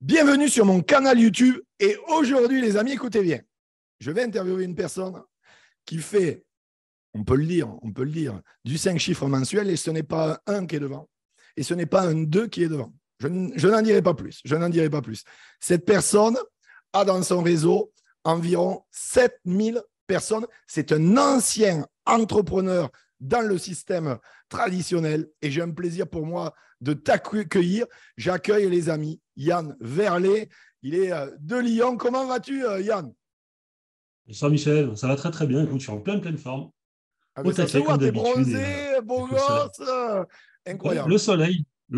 Bienvenue sur mon canal YouTube et aujourd'hui les amis, écoutez bien, je vais interviewer une personne qui fait, on peut le dire, du 5 chiffres mensuel et ce n'est pas un qui est devant et ce n'est pas un 2 qui est devant. Je n'en dirai pas plus, Cette personne a dans son réseau environ 7000 personnes. C'est un ancien entrepreneur dans le système traditionnel et j'ai un plaisir pour moi de t'accueillir. J'accueille les amis Yann Verlet. Il est de Lyon. Comment vas-tu, Yann? Bonsoir Michel, ça va très très bien. Écoute, je suis en pleine forme. Ah Au ben ça se taquet voit, comme t'es d'habitude bronzé, beau avec le soleil. gosse. Ouais, Incroyable. le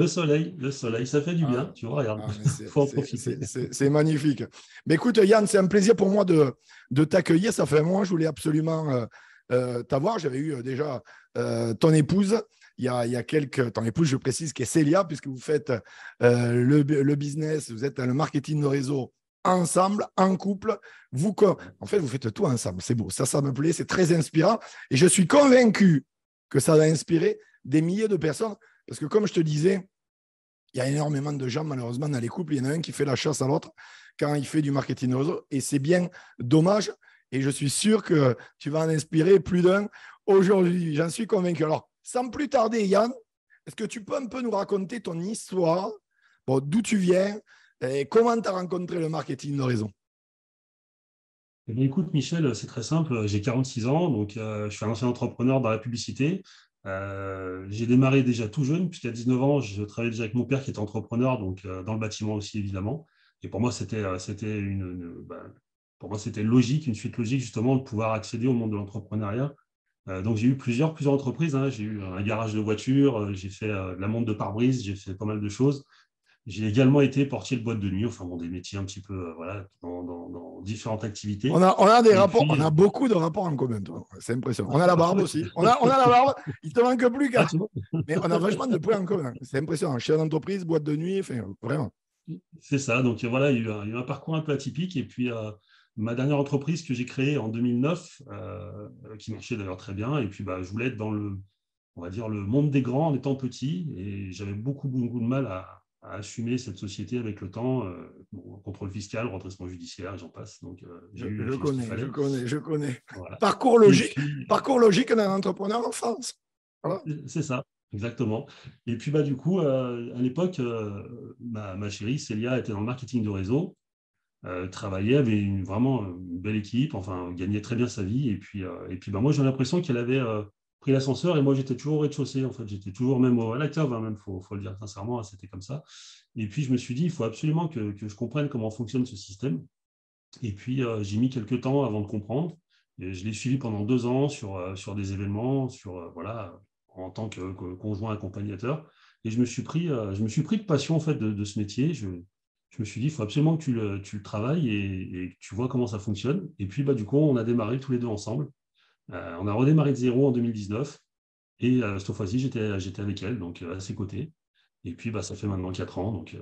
soleil, ça fait du Ah, bien. Tu vois, regarde, ah, mais faut en profiter. c'est magnifique. Mais écoute, Yann, c'est un plaisir pour moi de t'accueillir. Ça fait un mois, je voulais absolument t'avoir. J'avais eu déjà ton épouse. Il y a quelques. Ton épouse, je précise, qui est Célia, puisque vous faites le business, vous êtes dans le marketing de réseau ensemble, en couple. En fait, vous faites tout ensemble. C'est beau. Ça me plaît. C'est très inspirant. Et je suis convaincu que ça va inspirer des milliers de personnes. Parce que, comme je te disais, il y a énormément de gens, malheureusement, dans les couples. Il y en a un qui fait la chasse à l'autre quand il fait du marketing de réseau. Et c'est bien dommage. Et je suis sûr que tu vas en inspirer plus d'un aujourd'hui. J'en suis convaincu. Alors, sans plus tarder, Yann, est-ce que tu peux un peu nous raconter ton histoire, bon, d'où tu viens et comment tu as rencontré le marketing de réseau? Eh bien, écoute Michel, c'est très simple. J'ai 46 ans, donc je suis un ancien entrepreneur dans la publicité. J'ai démarré déjà tout jeune, puisqu'à 19 ans, je travaillais déjà avec mon père qui était entrepreneur, donc dans le bâtiment aussi évidemment. Et pour moi, pour moi, c'était logique, une suite logique justement de pouvoir accéder au monde de l'entrepreneuriat. Donc j'ai eu plusieurs entreprises, hein. J'ai eu un garage de voitures, j'ai fait de la monte de pare-brise, j'ai fait pas mal de choses. J'ai également été portier de boîte de nuit, enfin bon, des métiers un petit peu voilà, dans différentes activités. On a des Et rapports, on puis, a beaucoup de rapports en commun, toi. C'est impressionnant. On a la barbe ouais, aussi. On a la barbe. Il te manque plus ah, qu'à. tu vois, Mais on a vachement de points en commun. C'est impressionnant. Chef d'entreprise, boîte de nuit, enfin, vraiment. c'est ça. Donc voilà, il y a eu un parcours un peu atypique. Et puis ma dernière entreprise que j'ai créée en 2009, qui marchait d'ailleurs très bien. Et puis je voulais être dans on va dire, le monde des grands en étant petit. Et j'avais beaucoup de mal à assumer cette société avec le temps. Bon, contrôle fiscal, redressement judiciaire, j'en passe. Donc j'ai fait ce qu'il fallait. Je connais. Voilà. Parcours Et logique, puis, parcours logique d'un entrepreneur en France. Voilà. c'est ça, exactement. Et puis, du coup, à l'époque, ma chérie, Célia, était dans le marketing de réseau, travaillait, avait vraiment une belle équipe, enfin, gagnait très bien sa vie. Et puis moi, j'ai l'impression qu'elle avait pris l'ascenseur et moi, j'étais toujours au rez-de-chaussée. En fait, j'étais toujours même à la cave, hein, même, faut le dire sincèrement, hein, c'était comme ça. Et puis, je me suis dit, il faut absolument que je comprenne comment fonctionne ce système. Et puis, j'ai mis quelques temps avant de comprendre. Et je l'ai suivi pendant 2 ans sur des événements, voilà, en tant que conjoint accompagnateur. Et je me suis pris de passion en fait de ce métier. Je me suis dit, il faut absolument que tu le travailles et que tu vois comment ça fonctionne. Et puis, du coup, on a démarré tous les deux ensemble. On a redémarré de zéro en 2019. Et cette fois-ci, j'étais avec elle, donc à ses côtés. Et puis, ça fait maintenant 4 ans. Donc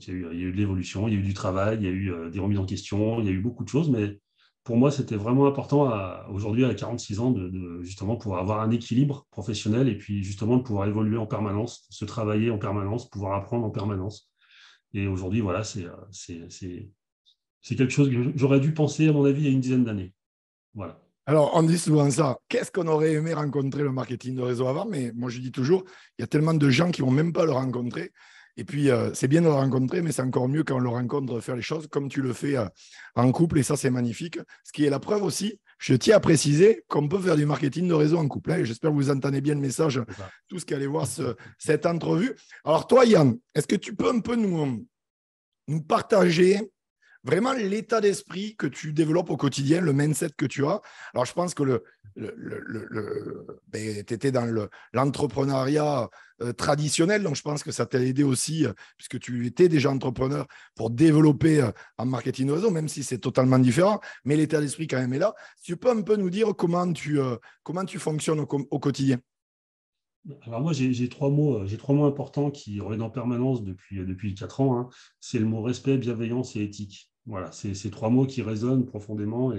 il y a eu de l'évolution, il y a eu du travail, il y a eu des remises en question, il y a eu beaucoup de choses. Mais pour moi, c'était vraiment important aujourd'hui, à 46 ans, de justement pouvoir avoir un équilibre professionnel et puis justement de pouvoir évoluer en permanence, se travailler en permanence, pouvoir apprendre en permanence. Et aujourd'hui, voilà, c'est quelque chose que j'aurais dû penser, à mon avis, il y a une dizaine d'années. Voilà. Alors, on dit souvent ça. Qu'est-ce qu'on aurait aimé rencontrer le marketing de réseau avant? Mais moi, je dis toujours, il y a tellement de gens qui ne vont même pas le rencontrer. Et puis, c'est bien de le rencontrer, mais c'est encore mieux quand on le rencontre, faire les choses comme tu le fais en couple. Et ça, c'est magnifique. Ce qui est la preuve aussi, je tiens à préciser qu'on peut faire du marketing de réseau en couple, hein. Et j'espère que vous entendez bien le message, C'est ça. tous qui allez voir cette entrevue. Alors, toi, Yann, est-ce que tu peux un peu nous partager vraiment l'état d'esprit que tu développes au quotidien, le mindset que tu as? Alors, je pense que tu étais dans l'entrepreneuriat traditionnel, donc je pense que ça t'a aidé aussi, puisque tu étais déjà entrepreneur, pour développer en marketing réseau, même si c'est totalement différent, mais l'état d'esprit quand même est là. Tu peux un peu nous dire comment tu fonctionnes au quotidien? Alors moi, j'ai trois mots importants qui reviennent en permanence depuis 4 ans, hein. C'est le mot respect, bienveillance et éthique. Voilà, c'est ces trois mots qui résonnent profondément.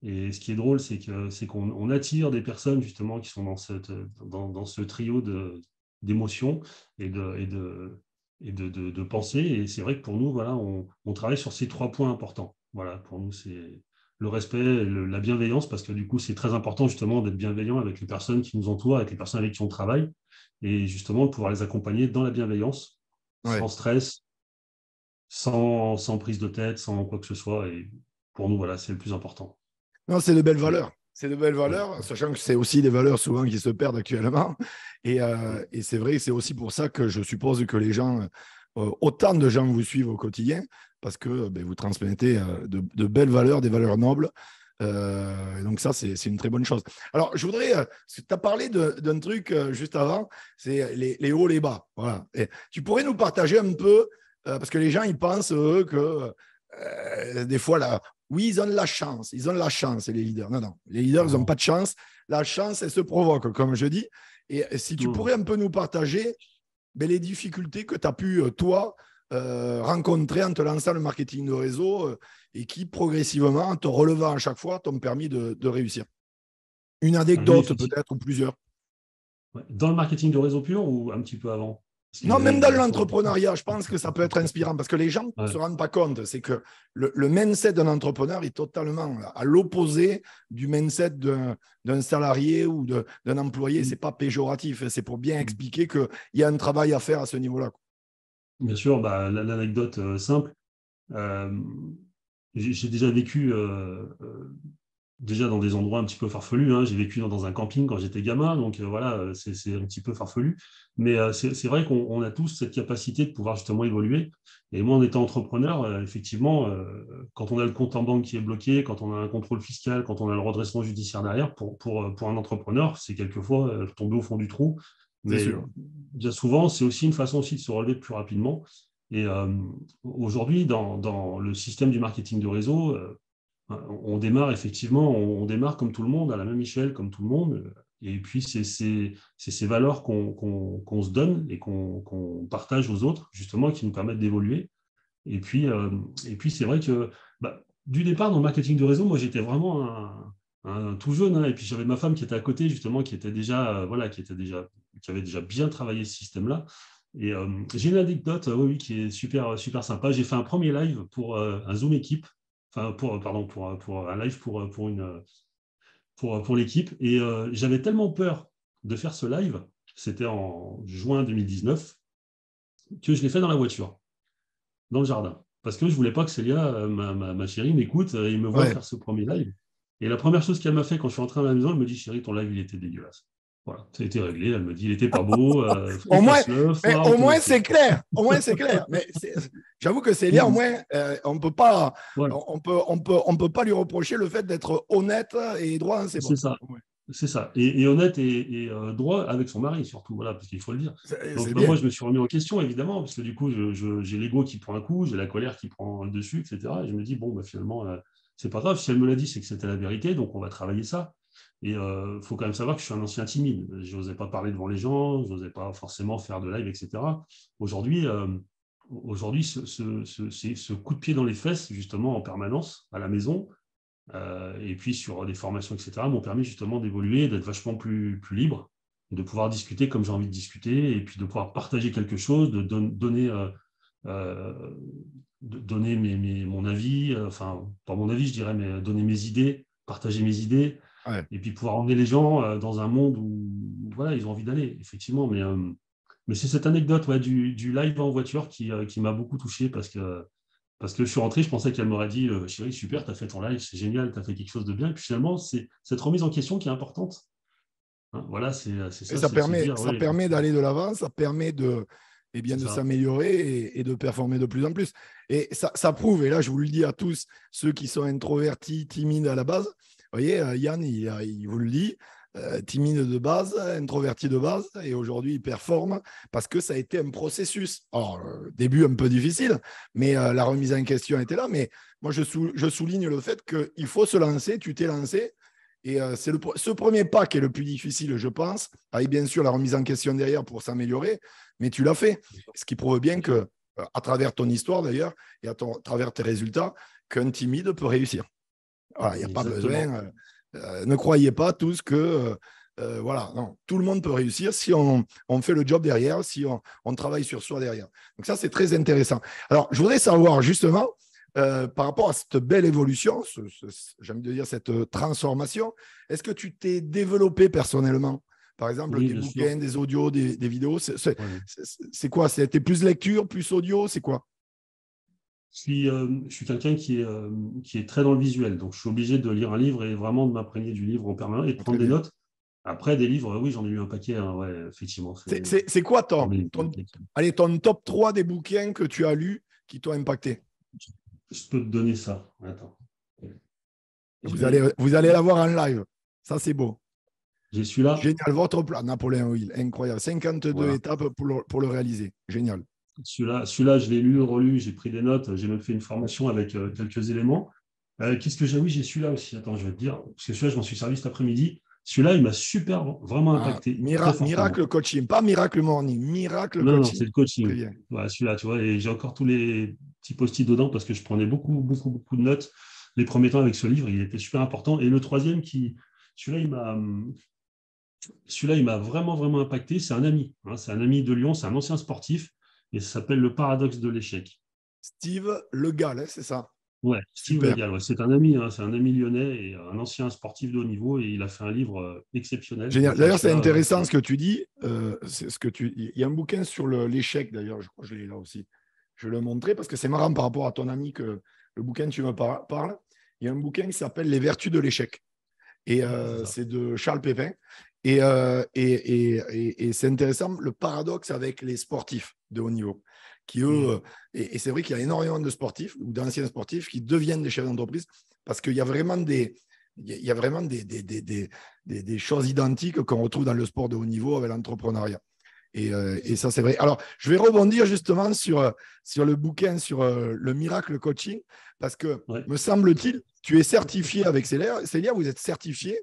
Et ce qui est drôle, c'est qu'on attire des personnes justement qui sont dans ce trio d'émotions et de penser. Et c'est vrai que pour nous, voilà, on travaille sur ces 3 points importants. Voilà, pour nous, c'est le respect, la bienveillance, parce que du coup, c'est très important justement d'être bienveillant avec les personnes qui nous entourent, avec les personnes avec qui on travaille, et justement de pouvoir les accompagner dans la bienveillance, Ouais. sans stress, sans prise de tête, sans quoi que ce soit. Et pour nous, voilà, c'est le plus important. Non, c'est de belles Ouais. valeurs. C'est de belles Ouais. valeurs, sachant que c'est aussi des valeurs souvent qui se perdent actuellement. Ouais. Et c'est vrai, c'est aussi pour ça que je suppose que les gens, autant de gens vous suivent au quotidien, parce que ben, vous transmettez de belles valeurs, des valeurs nobles. Et donc ça, c'est une très bonne chose. Alors, je voudrais, tu as parlé d'un truc juste avant, c'est les hauts, les bas. Voilà. Et tu pourrais nous partager un peu, parce que les gens, ils pensent, eux, que des fois, là, oui, ils ont de la chance. Ils ont de la chance, les leaders. Non, non. Les leaders, ils n'ont Non. pas de chance. La chance, elle se provoque, comme je dis. Et si tu Non. pourrais un peu nous partager ben, les difficultés que tu as pu, toi, rencontrer en te lançant le marketing de réseau et qui, progressivement, en te relevant à chaque fois, t'ont permis de réussir. Une Oui, anecdote, effectivement. peut-être, ou plusieurs. Ouais. Dans le marketing de réseau pur ou un petit peu avant? Parce qu'il y Non, même dans avait pour... l'entrepreneuriat, je pense que ça peut être inspirant parce que les gens ne Ouais. se rendent pas compte. C'est que le mindset d'un entrepreneur est totalement à l'opposé du mindset d'un salarié ou d'un employé. Ce n'est pas péjoratif. C'est pour bien expliquer qu'il y a un travail à faire à ce niveau-là. Bien sûr, bah, l'anecdote simple. euh, j'ai déjà vécu déjà dans des endroits un petit peu farfelus, hein. J'ai vécu dans un camping quand j'étais gamin, donc voilà, c'est un petit peu farfelu. Mais c'est vrai qu'on a tous cette capacité de pouvoir justement évoluer. Et moi, en étant entrepreneur, effectivement, quand on a le compte en banque qui est bloqué, quand on a un contrôle fiscal, quand on a le redressement judiciaire derrière, pour un entrepreneur, c'est quelquefois tomber au fond du trou. C'est Mais sûr. bien souvent, c'est aussi une façon aussi de se relever plus rapidement. Et aujourd'hui, dans le système du marketing de réseau, on démarre effectivement, on démarre comme tout le monde, à la même échelle comme tout le monde. Et puis, c'est ces valeurs qu'on se donne et qu'on partage aux autres, justement, qui nous permettent d'évoluer. Et puis c'est vrai que bah, du départ, dans le marketing de réseau, moi, j'étais vraiment un tout jeune, hein. Et puis, j'avais ma femme qui était à côté, justement, qui était déjà, voilà, qui avait déjà bien travaillé ce système-là. Et j'ai une anecdote, oui, oui, qui est super, super sympa. J'ai fait un premier live pour un Zoom équipe, enfin, pardon, pour un live pour l'équipe. Et j'avais tellement peur de faire ce live, c'était en juin 2019, que je l'ai fait dans la voiture, dans le jardin. Parce que je ne voulais pas que Célia, ma chérie, m'écoute et me voit Ouais. faire ce premier live. Et la première chose qu'elle m'a fait quand je suis rentré à la maison, elle me dit, chérie, ton live, il était dégueulasse. Voilà, ça a été réglé. Elle me dit, il n'était pas beau, Au moins, efface-le, mais faut au moins automatiser. c'est clair. Au moins, c'est clair. Mais j'avoue que Célia, au moins, on peut pas, Voilà, on peut pas lui reprocher le fait d'être honnête et droit dans ses c'est bottes. ça. Au moins. C'est ça. Et honnête et droit avec son mari, surtout, voilà, parce qu'il faut le dire. Donc, C'est bah, moi, bien. je me suis remis en question, évidemment, parce que du coup, j'ai l'ego qui prend un coup, j'ai la colère qui prend le dessus, etc. Et je me dis, bon, bah, finalement, c'est pas grave. Si elle me l'a dit, c'est que c'était la vérité, donc on va travailler ça. Et il faut quand même savoir que je suis un ancien timide. Je n'osais pas parler devant les gens, je n'osais pas forcément faire de live, etc. Aujourd'hui, ce coup de pied dans les fesses, justement, en permanence, à la maison, et puis sur des formations, etc., m'ont permis justement d'évoluer, d'être vachement plus libre, de pouvoir discuter comme j'ai envie de discuter, et puis de pouvoir partager quelque chose, euh, de donner mon avis, enfin, pas mon avis, je dirais, mais donner mes idées, partager mes idées, Ouais. et puis pouvoir emmener les gens dans un monde où, voilà, ils ont envie d'aller, effectivement. Mais c'est cette anecdote, ouais, du live en voiture qui m'a beaucoup touché parce que je suis rentré, je pensais qu'elle m'aurait dit chérie, super, tu as fait ton live, c'est génial, tu as fait quelque chose de bien. Et puis finalement, c'est cette remise en question qui est importante. Hein, voilà, c'est Et ça, c'est de se dire ça oui, permet effectivement, d'aller de l'avant, ça permet de, eh bien, c'est de ça. s'améliorer et de performer de plus en plus. Et ça prouve, et là je vous le dis à tous, ceux qui sont introvertis, timides à la base, vous voyez, Yann, il vous le dit, timide de base, introverti de base, et aujourd'hui il performe parce que ça a été un processus. Alors, début un peu difficile, mais la remise en question était là. Mais moi je souligne le fait qu'il faut se lancer, tu t'es lancé. Et c'est ce premier pas qui est le plus difficile, je pense, avec bien sûr la remise en question derrière pour s'améliorer, mais tu l'as fait. Ce qui prouve bien que, à travers ton histoire d'ailleurs, et travers tes résultats, qu'un timide peut réussir. Voilà, il n'y a pas Exactement. besoin. Ne croyez pas tous que Voilà, non, tout le monde peut réussir si on fait le job derrière, si on travaille sur soi derrière. Donc ça, c'est très intéressant. Alors, je voudrais savoir justement, par rapport à cette belle évolution, j'ai envie de dire cette transformation, est-ce que tu t'es développé personnellement? Par exemple, Oui, des bien sûr. bouquins, des audios, des vidéos, Ouais. c'est quoi? C'était plus lecture, plus audio, c'est quoi? Je suis quelqu'un qui est très dans le visuel, donc je suis obligé de lire un livre et vraiment de m'imprégner du livre en permanence et de Ah, prendre très des bien. notes. Après, des livres, oui, j'en ai lu un paquet, hein, ouais, effectivement. C'est quoi J'en ai lu un paquet. allez, ton top 3 des bouquins que tu as lus qui t'ont impacté? Je peux te donner ça. Attends. Je Vous allez l'avoir en live. Ça, c'est beau. J'ai celui-là. Génial. Votre plat, Napoléon Hill, incroyable. 52 Voilà. étapes pour le réaliser. Génial. Celui-là, je l'ai lu, relu, j'ai pris des notes, j'ai même fait une formation avec quelques éléments. Qu'est-ce que j'ai? Oui, j'ai celui-là aussi. Attends, je vais te dire. Parce que celui-là, je m'en suis servi cet après-midi. Celui-là, il m'a super, vraiment Ah, impacté, très fortement. miracle coaching, pas miracle morning, miracle Non, non, coaching. c'est le Très coaching. bien. Voilà, celui-là, tu vois. Et j'ai encore tous les petits post-it dedans parce que je prenais beaucoup, beaucoup, beaucoup de notes les premiers temps avec ce livre. Il était super important. Et le troisième, celui-là, il m'a vraiment, vraiment impacté. C'est un ami. Hein, c'est un ami de Lyon, c'est un ancien sportif. Et ça s'appelle Le paradoxe de l'échec. Steve Le Gall, hein, c'est ça. Ouais, Steve Le Super. Gall, ouais, c'est un ami, hein, c'est un ami lyonnais et un ancien sportif de haut niveau et il a fait un livre exceptionnel. Génial. Donc D'ailleurs, c'est celui-là, intéressant ce que tu dis. Il y a un bouquin sur l'échec, d'ailleurs, je crois que je l'ai là aussi. Je vais le montrer parce que c'est marrant par rapport à ton ami que le bouquin tu me parles. Il y a un bouquin qui s'appelle Les vertus de l'échec. Et ouais, c'est ça. c'est de Charles Pépin. Et c'est intéressant le paradoxe avec les sportifs de haut niveau. Qui eux, Mm. et c'est vrai qu'il y a énormément de sportifs ou d'anciens sportifs qui deviennent des chefs d'entreprise parce qu'il y a vraiment des choses identiques qu'on retrouve dans le sport de haut niveau avec l'entrepreneuriat. Et ça, c'est vrai. Alors, je vais rebondir justement sur le bouquin, sur le miracle coaching, parce que, Ouais, me semble-t-il, tu es certifié avec Célia. Célia, vous êtes certifié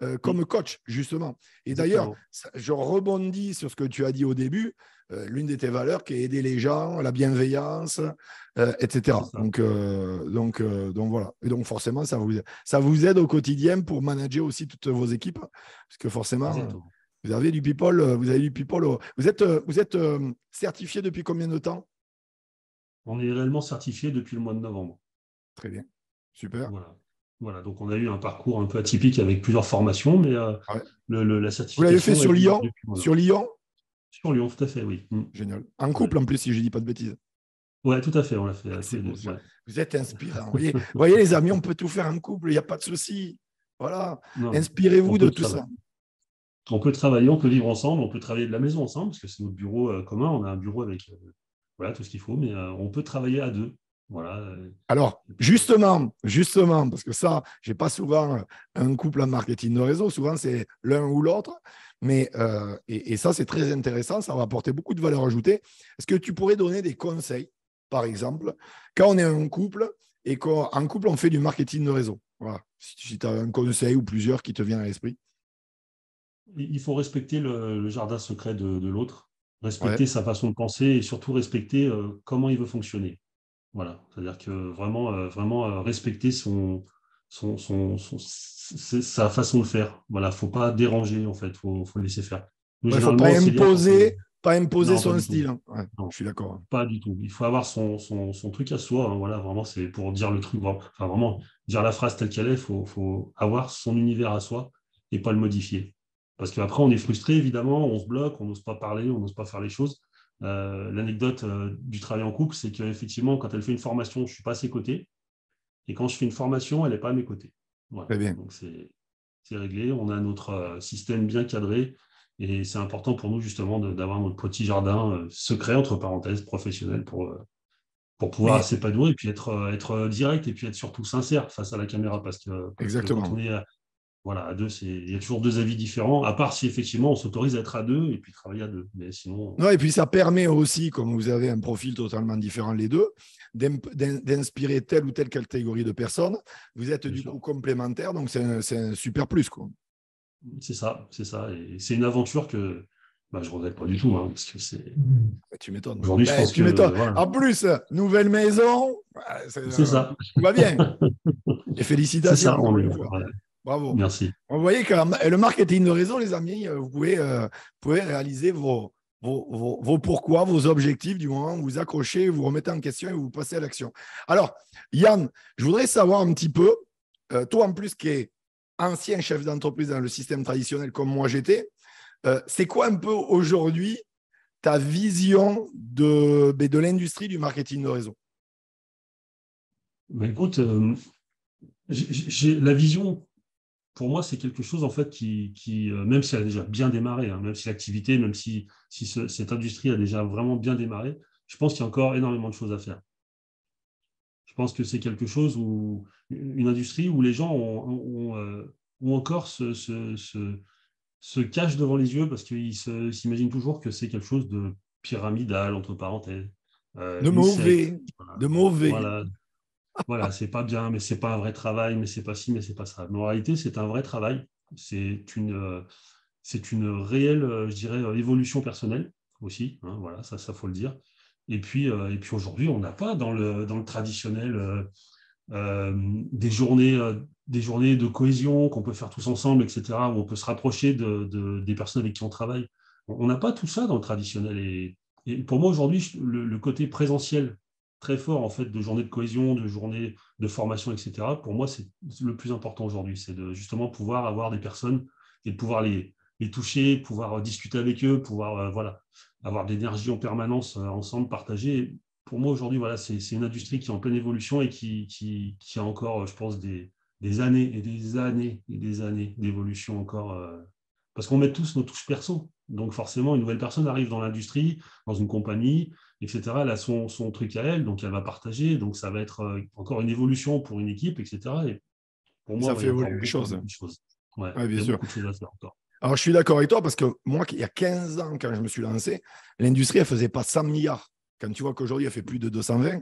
mm, comme coach, justement. Et d'ailleurs, exactement. je rebondis sur ce que tu as dit au début, l'une de tes valeurs qui est aider les gens, la bienveillance, C'est etc. ça. Donc voilà. Et donc forcément, ça vous aide au quotidien pour manager aussi toutes vos équipes, parce que forcément, Exactement. vous avez du people, vous êtes certifié depuis combien de temps? On est réellement certifié depuis le mois de novembre. Très bien, super. Voilà. Voilà. Donc on a eu un parcours un peu atypique avec plusieurs formations, mais Ouais. la Vous l'avez fait certification est sur Lyon? depuis le mois de Sur novembre. Lyon? Sur Lyon, tout à fait, oui. Mm. Génial. En Ouais. couple en plus, si je ne dis pas de bêtises. Ouais, tout à fait, on l'a fait Ah, tous c'est les beau deux. ça. Ouais. Vous êtes inspirant. Voyez, les amis, on peut tout faire en couple, il n'y a pas de souci. Voilà. Non, on Inspirez-vous de peut tout travailler. ça. On peut travailler, on peut vivre ensemble, on peut travailler de la maison ensemble, parce que c'est notre bureau commun. On a un bureau avec voilà, tout ce qu'il faut, mais on peut travailler à deux. Voilà. Alors, justement, parce que ça, je n'ai pas souvent un couple en marketing de réseau, souvent c'est l'un ou l'autre, mais et ça, c'est très intéressant, ça va apporter beaucoup de valeur ajoutée. Est-ce que tu pourrais donner des conseils, par exemple, quand on est un couple et qu'en couple, on fait du marketing de réseau? Voilà. Si tu as un conseil ou plusieurs qui te viennent à l'esprit. Il faut respecter le jardin secret de l'autre, Ouais, respecter sa façon de penser et surtout respecter comment il veut fonctionner. Voilà. C'est-à-dire que vraiment, vraiment respecter sa façon de faire. Voilà. Faut pas déranger, en fait. Faut laisser faire. Nous, il ne faut généralement, Célia, quand on... pas imposer Non, pas son du tout. style, hein. Ouais, Non, je suis d'accord, hein. pas du tout. Il faut avoir son truc à soi. Hein. Voilà, vraiment, c'est pour dire le truc, enfin, vraiment, dire la phrase telle qu'elle est, faut avoir son univers à soi et pas le modifier. Parce qu'après, on est frustré, évidemment, on se bloque, on n'ose pas parler, on n'ose pas faire les choses. L'anecdote du travail en couple, c'est qu'effectivement, quand elle fait une formation, je ne suis pas à ses côtés. Et quand je fais une formation, elle n'est pas à mes côtés. Voilà. Très bien. Donc, c'est réglé. On a notre système bien cadré. Et c'est important pour nous, justement, d'avoir notre petit jardin secret, entre parenthèses, professionnel, pour pouvoir Mais s'épanouir et puis être direct et puis être surtout sincère face à la caméra. Parce que quand on exactement. est voilà, à deux, il y a toujours deux avis différents, à part si effectivement on s'autorise à être à deux et puis travailler à deux. Mais sinon, Non, et puis ça permet aussi, comme vous avez un profil totalement différent les deux, d'inspirer telle ou telle catégorie de personnes. Vous êtes bien du sûr, coup complémentaires, donc c'est un super plus, quoi. c'est ça, c'est ça. Et c'est une aventure que bah, je ne regrette pas du tout, hein, parce que c'est. Tu m'étonnes. Aujourd'hui, je Ben, pense tu que m'étonnes. voilà, En plus, nouvelle maison, c'est ça. tout va bien. Et C'est ça, félicitations, on encore est. une fois. Voilà. Bravo. Merci. Vous voyez que le marketing de réseau, les amis, pouvez réaliser vos pourquoi, vos objectifs du moment où vous accrochez, vous remettez en question et vous passez à l'action. Alors, Yann, je voudrais savoir un petit peu, toi en plus qui es ancien chef d'entreprise dans le système traditionnel comme moi j'étais, c'est quoi un peu aujourd'hui ta vision de l'industrie du marketing de réseau? Ben, écoute, la vision, pour moi, c'est quelque chose en fait qui même si elle a déjà bien démarré, hein, même si l'activité, même si cette industrie a déjà vraiment bien démarré, je pense qu'il y a encore énormément de choses à faire. Je pense que c'est quelque chose où une industrie où les gens ont encore se cachent devant les yeux parce qu'ils s'imaginent toujours que c'est quelque chose de pyramidal, entre parenthèses, De une secte. mauvais, de mauvais. Voilà, voilà, c'est pas bien, mais c'est pas un vrai travail, mais c'est pas ci, mais c'est pas ça. Mais en réalité, c'est un vrai travail. C'est une réelle, je dirais, évolution personnelle aussi. Hein, voilà, ça faut le dire. Et puis aujourd'hui, on n'a pas dans le traditionnel des journées de cohésion qu'on peut faire tous ensemble, etc., où on peut se rapprocher des personnes avec qui on travaille. On n'a pas tout ça dans le traditionnel. Et pour moi, aujourd'hui, le côté présentiel très fort, en fait, de journées de cohésion, de journées de formation, etc., pour moi, c'est le plus important aujourd'hui. C'est de justement pouvoir avoir des personnes et de pouvoir les toucher, pouvoir discuter avec eux, pouvoir voilà, avoir de l'énergie en permanence ensemble, partager. Pour moi, aujourd'hui, voilà, c'est une industrie qui est en pleine évolution et qui a encore, je pense, des années et des années et des années d'évolution encore. Parce qu'on met tous nos touches perso. Donc, forcément, une nouvelle personne arrive dans l'industrie, dans une compagnie, etc. Elle a son truc à elle, donc elle va partager. Donc, ça va être encore une évolution pour une équipe, etc. Et pour moi, Ça ouais, il fait y a encore évoluer les beaucoup, choses. beaucoup de choses. Ouais, Oui, bien il y a sûr. beaucoup de choses à faire encore. Alors, je suis d'accord avec toi parce que moi, il y a 15 ans, quand je me suis lancé, l'industrie, elle ne faisait pas 100 milliards. Quand tu vois qu'aujourd'hui, elle fait plus de 220,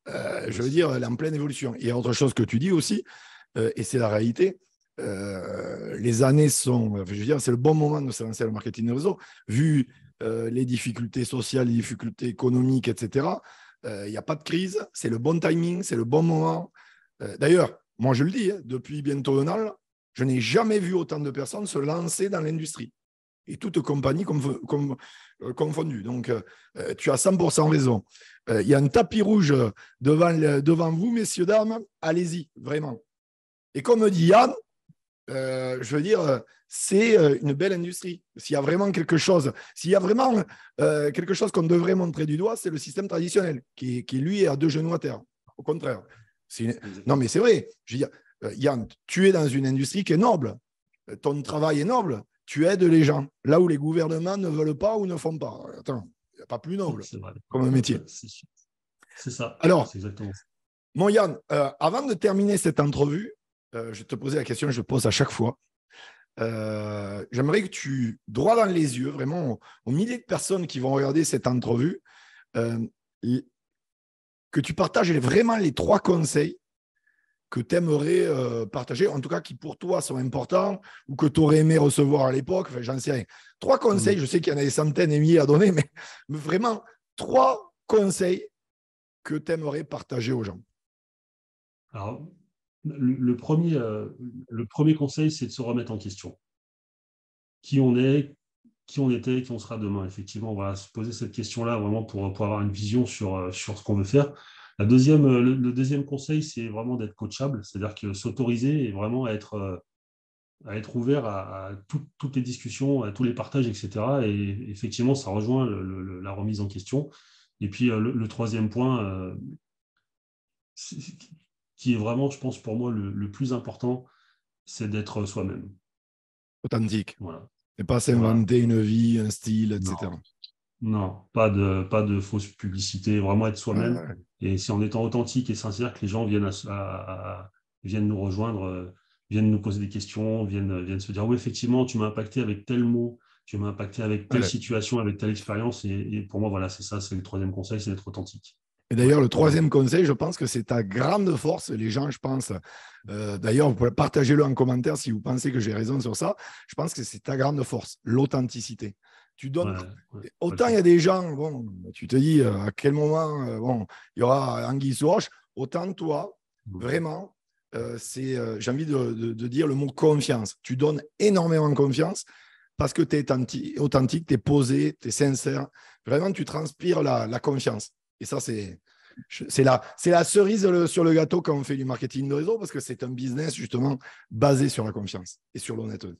je veux dire, elle est en pleine évolution. Il y a autre chose que tu dis aussi, et c'est la réalité. Les années sont, je veux dire, c'est le bon moment de se lancer dans le marketing de réseau, vu les difficultés sociales, les difficultés économiques, etc. Il n'y a pas de crise, c'est le bon timing, c'est le bon moment. D'ailleurs, moi je le dis, hein, depuis bientôt un an, je n'ai jamais vu autant de personnes se lancer dans l'industrie, et toutes compagnies confondues. Donc, tu as 100% raison. Il y a un tapis rouge devant vous, messieurs, dames. Allez-y, vraiment. Et comme dit Yann, je veux dire, c'est une belle industrie. S'il y a vraiment quelque chose, quelque chose qu'on devrait montrer du doigt, c'est le système traditionnel, qui lui est à deux genoux à terre. Au contraire. Non, mais c'est vrai. Je veux dire, Yann, tu es dans une industrie qui est noble. Ton travail est noble. Tu aides les gens là où les gouvernements ne veulent pas ou ne font pas. Attends, il n'y a pas plus noble C'est vrai. comme un métier. C'est ça. Alors, C'est exactement ça. mon Yann, avant de terminer cette entrevue, je vais te poser la question que je pose à chaque fois. J'aimerais que tu, droit dans les yeux, vraiment aux milliers de personnes qui vont regarder cette entrevue, que tu partages vraiment les 3 conseils que tu aimerais partager, en tout cas qui pour toi sont importants ou que tu aurais aimé recevoir à l'époque. Enfin, j'en sais rien. 3 conseils, je sais qu'il y en a des centaines et milliers à donner, mais vraiment 3 conseils que tu aimerais partager aux gens. Alors, le premier conseil, c'est de se remettre en question. Qui on est, qui on était, qui on sera demain. Effectivement, on va se poser cette question-là vraiment pour avoir une vision sur ce qu'on veut faire. Le deuxième conseil, c'est vraiment d'être coachable, c'est-à-dire que s'autoriser et vraiment à être ouvert à toutes les discussions, à tous les partages, etc. Et effectivement, ça rejoint la remise en question. Et puis, le troisième point, qui est vraiment, je pense, pour moi, le plus important, c'est d'être soi-même. Authentique. Voilà. Et pas Voilà. s'inventer une vie, un style, etc. Non, non, pas de fausse publicité, vraiment être soi-même. Ouais. Et c'est en étant authentique et sincère que les gens viennent nous rejoindre, viennent nous poser des questions, viennent se dire, oui, effectivement, tu m'as impacté avec tel mot, tu m'as impacté avec telle Allez. situation, avec telle expérience. Et pour moi, voilà, c'est ça, c'est le troisième conseil, c'est d'être authentique. Et Ouais, d'ailleurs, le vraiment. troisième conseil, je pense que c'est ta grande force. Les gens, je pense, d'ailleurs, vous pouvez partager-le en commentaire si vous pensez que j'ai raison sur ça. Je pense que c'est ta grande force, l'authenticité. Tu Ouais, donnes. ouais, Autant il y a des gens, bon, tu te dis à quel moment bon, il y aura anguille sous roche, autant toi, complètement. vraiment, j'ai envie de dire le mot confiance. Tu donnes énormément de confiance parce que tu es authentique, tu es posé, tu es sincère. Vraiment, tu transpires la confiance. Et ça, c'est la cerise sur le gâteau quand on fait du marketing de réseau parce que c'est un business justement basé sur la confiance et sur l'honnêteté.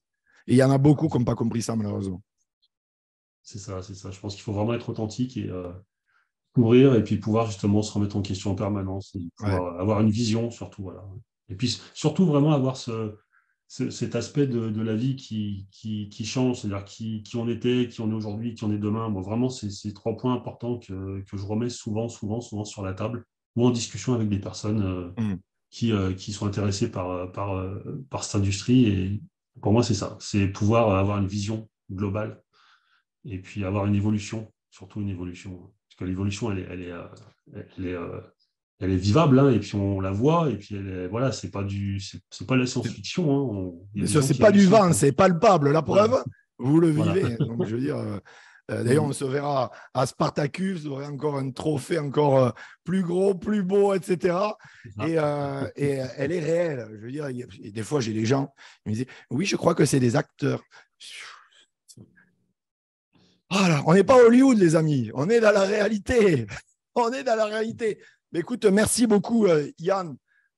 Et il y en a beaucoup qui n'ont pas compris ça, malheureusement. C'est ça, c'est ça. Je pense qu'il faut vraiment être authentique et courir et puis pouvoir justement se remettre en question en permanence et Ouais. pouvoir avoir une vision surtout. Voilà. Et puis surtout vraiment avoir cet aspect de la vie qui change, c'est-à-dire qui on était, qui on est aujourd'hui, qui on est demain. Bon, vraiment, c'est ces 3 points importants que je remets souvent sur la table ou en discussion avec des personnes Mm. qui sont intéressées par cette industrie. Et pour moi, c'est ça, c'est pouvoir avoir une vision globale et puis avoir une évolution, surtout une évolution. Parce que l'évolution, elle est, euh, elle est vivable, hein, et puis on la voit, et puis voilà, c'est pas la science-fiction. Hein, il y a Bien des sûr, gens c'est qui pas du réussissent. vent, c'est palpable. La Voilà, preuve, vous le voilà. vivez. Donc, je veux dire, d'ailleurs, on Mm, se verra à Spartacus, vous aurez encore un trophée encore plus gros, plus beau, etc. c'est ça. Et elle est réelle. Je veux dire, des fois, j'ai les gens qui me disent, oui, je crois que c'est des acteurs. Voilà, on n'est pas Hollywood, les amis. On est dans la réalité. On est dans la réalité. Mais écoute, merci beaucoup, Yann,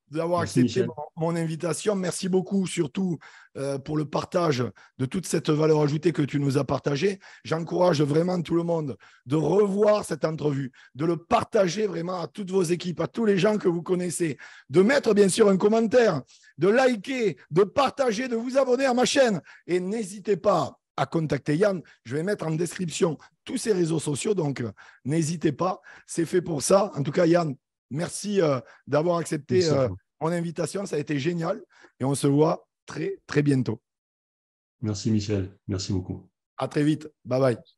d'avoir Merci accepté Michel. mon invitation. Merci beaucoup, surtout, pour le partage de toute cette valeur ajoutée que tu nous as partagée. J'encourage vraiment tout le monde de revoir cette entrevue, de le partager vraiment à toutes vos équipes, à tous les gens que vous connaissez, de mettre bien sûr un commentaire, de liker, de partager, de vous abonner à ma chaîne. Et n'hésitez pas à contacter Yann. Je vais mettre en description tous ses réseaux sociaux, donc n'hésitez pas. C'est fait pour ça. En tout cas, Yann, merci d'avoir accepté Merci à toi. mon invitation. Ça a été génial et on se voit très, très bientôt. Merci Michel. Merci beaucoup. À très vite. Bye bye.